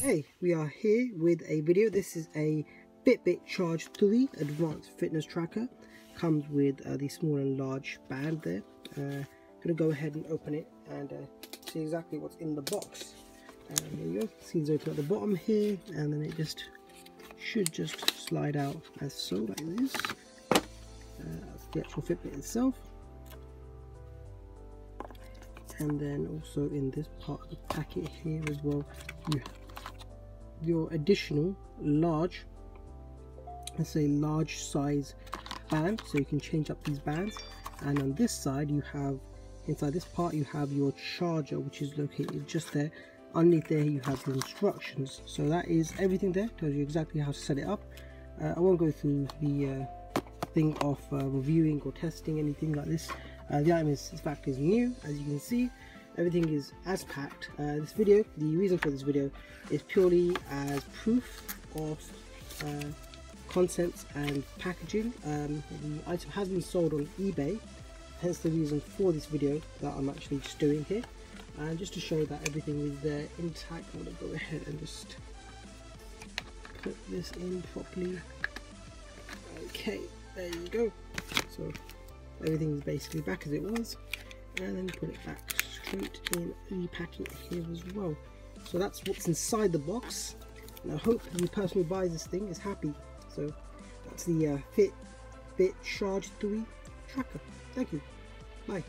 Hey, we are here with a video. This is a FitBit Charge 3 Advanced Fitness Tracker. Comes with the small and large band there. Gonna go ahead and open it and see exactly what's in the box. There you go. Seals open at the bottom here, and then it just should just slide out as so, like this. That's the actual FitBit itself. And then also in this part of the packet here as well, you have your additional large, let's say large size band, so you can change up these bands. And on this side you have, inside this part you have your charger, which is located just there. Underneath there you have your instructions. So that is everything there, tells you exactly how to set it up. I won't go through the thing of reviewing or testing anything like this. The item is in fact is new, as you can see. Everything is as packed. This video, the reason for this video is purely as proof of contents and packaging. The item has been sold on eBay, hence the reason for this video that I'm actually just doing here. And just to show that everything is there intact, I'm going to go ahead and just put this in properly. Okay, there you go. So everything is basically back as it was, and then put it back straight in the packet here as well. So that's what's inside the box, and I hope the person who buys this thing is happy. So that's the FitBit Charge 3 tracker. Thank you. Bye.